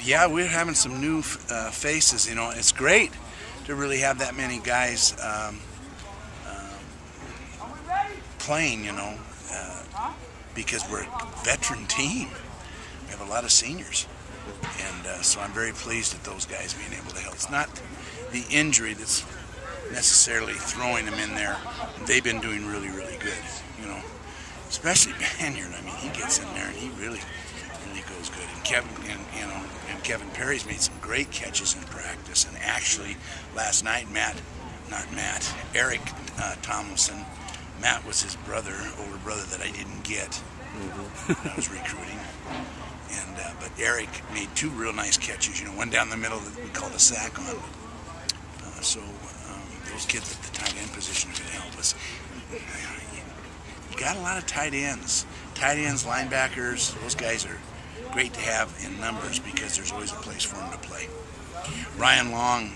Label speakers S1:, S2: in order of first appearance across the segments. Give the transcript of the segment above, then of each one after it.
S1: Yeah, we're having some new faces. You know, it's great to really have that many guys playing. You know, because we're a veteran team. We have a lot of seniors, and so I'm very pleased at those guys being able to help. It's not the injury that's necessarily throwing them in there. They've been doing really, really good. You know, especially Banyard. I mean, he gets in there and he really goes good. And Kevin Perry's made some great catches in practice. And actually, last night, Eric Tomlinson. Matt was his older brother that I didn't get when I was recruiting. And but Eric made two real nice catches. You know, one down the middle that we called a sack on. So those kids at the tight end position are going to help us. You got a lot of tight ends, linebackers. Those guys are great to have in numbers because there's always a place for them to play. Ryan Long,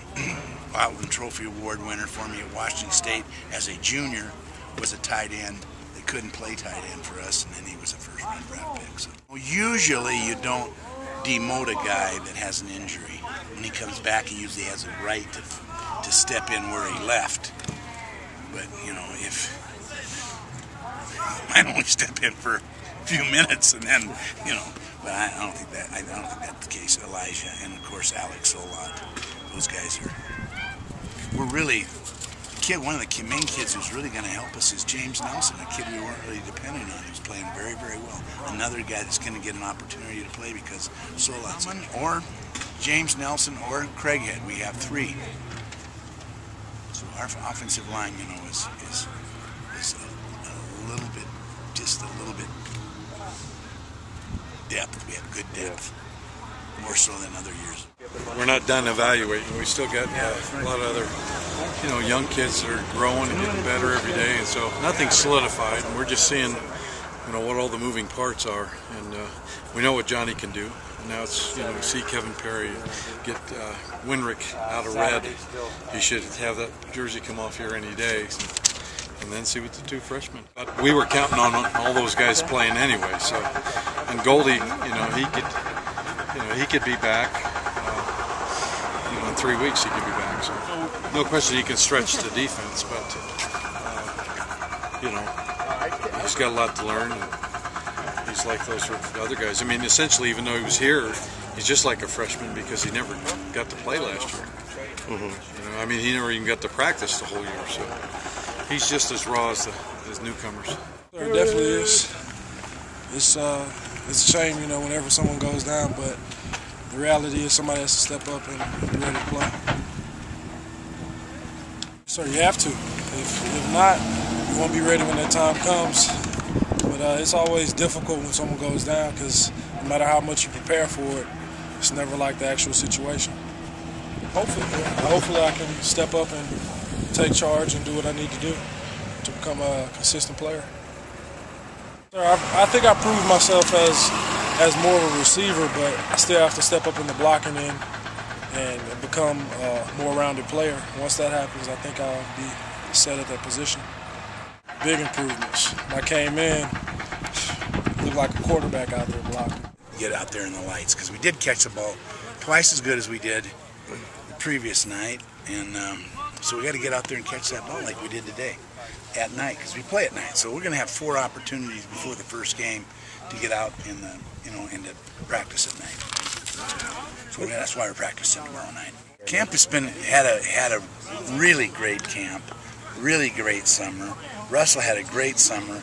S1: Outland Trophy Award winner for me at Washington State as a junior, was a tight end. They couldn't play tight end for us, and then he was a first-round draft pick. So usually you don't demote a guy that has an injury. When he comes back, he usually has a right to step in where he left. But you know, if I only step in for a few minutes, and then you know, but I don't think that's the case. Elijah and of course Alex Solot, those guys we're really. One of the main kids who's really going to help us is James Nelson, a kid we weren't really dependent on. He's playing very, very well. Another guy that's going to get an opportunity to play because Solot's or James Nelson or Craighead. We have three. So our offensive line, you know, is a little bit, just a little bit depth. We have good depth, more so than other years.
S2: We're not done evaluating. We still got a lot of other, you know, young kids that are growing and getting better every day, and so nothing's solidified. And we're just seeing, you know, what all the moving parts are, and we know what Johnny can do. And now it's, you know, see Kevin Perry get Winrick out of red. He should have that jersey come off here any day, and then see what the two freshmen. But we were counting on all those guys playing anyway. So, and Goldie, you know, he could be back. In 3 weeks he could be back. So no question he can stretch the defense, but you know, he's got a lot to learn. And he's like those other guys. I mean, essentially, even though he was here, he's just like a freshman because he never got to play last year. You know, I mean, he never even got to practice the whole year. So he's just as raw as newcomers.
S3: It definitely is. It's a shame, you know, whenever someone goes down, but the reality is somebody has to step up and be ready to play. So you have to. If not, you won't be ready when that time comes. But it's always difficult when someone goes down because no matter how much you prepare for it, it's never like the actual situation. Hopefully I can step up and take charge and do what I need to do to become a consistent player. I think I proved myself as more of a receiver, but I still have to step up in the blocking end and become a more rounded player. Once that happens, I think I'll be set at that position. Big improvements. When I came in, looked like a quarterback out there blocking.
S1: Get out there in the lights because we did catch the ball twice as good as we did the previous night, and so we got to get out there and catch that ball like we did today at night because we play at night. So we're going to have 4 opportunities before the first game to get out in the, you know, into practice at night. So that's why we're practicing tomorrow night. Camp has had a really great camp, really great summer. Russell had a great summer,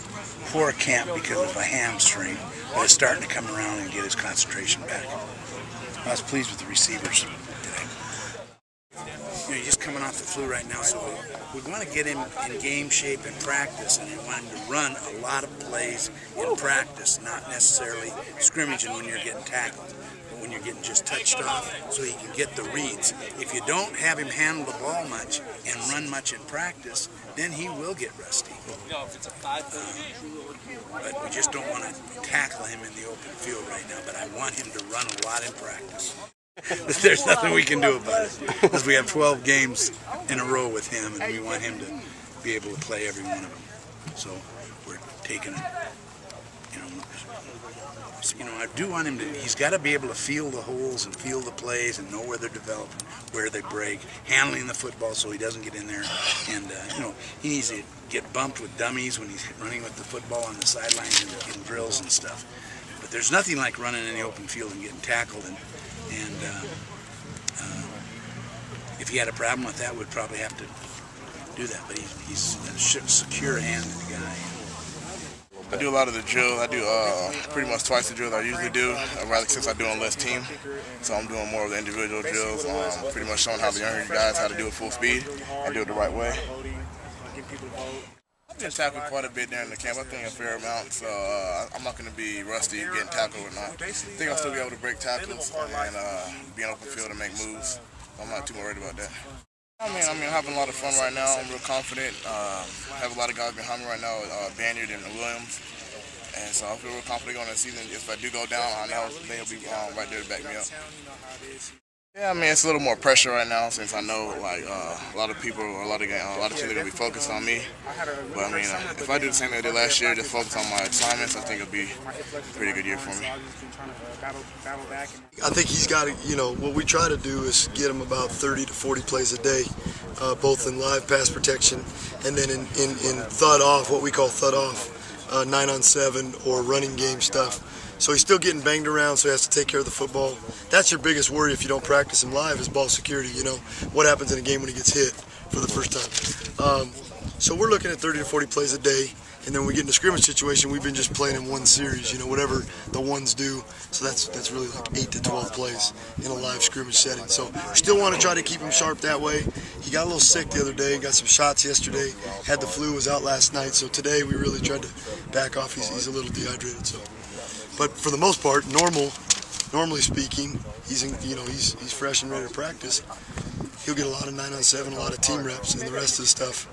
S1: poor camp because of a hamstring, but is starting to come around and get his concentration back. I was pleased with the receivers today. You know, he's just coming off the flu right now, so we want to get him in game shape in practice, and we want him to run a lot of plays in practice, not necessarily scrimmaging when you're getting tackled, but when you're getting just touched off, so he can get the reads. If you don't have him handle the ball much and run much in practice, then he will get rusty. But we just don't want to tackle him in the open field right now, but I want him to run a lot in practice. There's nothing we can do about it because we have 12 games in a row with him, and we want him to be able to play every one of them. So we're taking, you know, You know, I do want him to, he's got to be able to feel the holes and feel the plays and know where they're developing, where they break, handling the football so he doesn't get in there. And, you know, he needs to get bumped with dummies when he's running with the football on the sidelines and in drills and stuff. But there's nothing like running in the open field and getting tackled. And if he had a problem with that, we'd probably have to do that. But he's a secure-handed guy.
S4: I do a lot of the drill. I do pretty much twice the drill I usually do, rather since I do on less team. So I'm doing more of the individual drills, pretty much showing how the younger guys how to do it full speed and do it the right way. I've been tackled quite a bit during the camp. I think a fair amount, so I'm not going to be rusty getting tackled or not. I think I'll still be able to break tackles and be on open field and make moves. So I'm not too worried about that. I mean, I'm having a lot of fun right now. I'm real confident. I have a lot of guys behind me right now, Banyard and Williams. And so I feel real confident going into the season. If I do go down, I know they'll be right there to back me up. Yeah, I mean, it's a little more pressure right now since I know like a lot of people, a lot of teams are gonna be focused on me. But I mean, if I do the same thing I did last year, just focus on my assignments, I think it'll be a pretty good year for me.
S5: I think he's got to, you know, what we try to do is get him about 30 to 40 plays a day, both in live pass protection and then in thud off, what we call thud off, 9-on-7 or running game stuff. So he's still getting banged around, so he has to take care of the football. That's your biggest worry if you don't practice him live is ball security, you know. What happens in a game when he gets hit for the first time. So we're looking at 30 to 40 plays a day, and then when we get in a scrimmage situation, we've been just playing in one series, you know, whatever the ones do. So that's really like 8 to 12 plays in a live scrimmage setting. So we still want to try to keep him sharp that way. He got a little sick the other day, got some shots yesterday, had the flu, was out last night. So today we really tried to back off. He's a little dehydrated, so. But for the most part, normally speaking, he's fresh and ready to practice. He'll get a lot of 9-on-7, a lot of team reps, and the rest of the stuff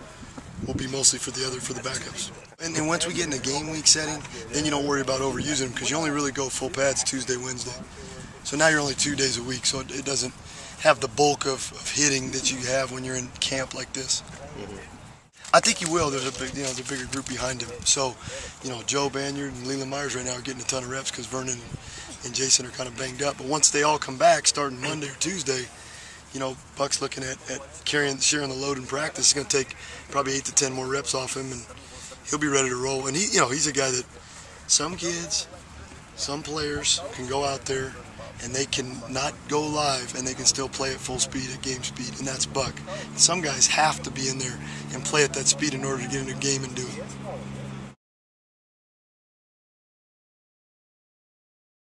S5: will be mostly for the backups. And then once we get in the game week setting, then you don't worry about overusing him because you only really go full pads Tuesday, Wednesday. So now you're only 2 days a week, so it doesn't have the bulk of hitting that you have when you're in camp like this. I think he will. There's a bigger group behind him. So, you know, Joe Banyard and Leland Myers right now are getting a ton of reps because Vernon and Jason are kind of banged up. But once they all come back, starting Monday or Tuesday, you know, Buck's looking at sharing the load in practice. It's going to take probably 8 to 10 more reps off him, and he'll be ready to roll. And he's a guy that some kids, some players can go out there and they can not go live and they can still play at full speed, at game speed, and that's Buck. And some guys have to be in there and play at that speed in order to get into a game and do it.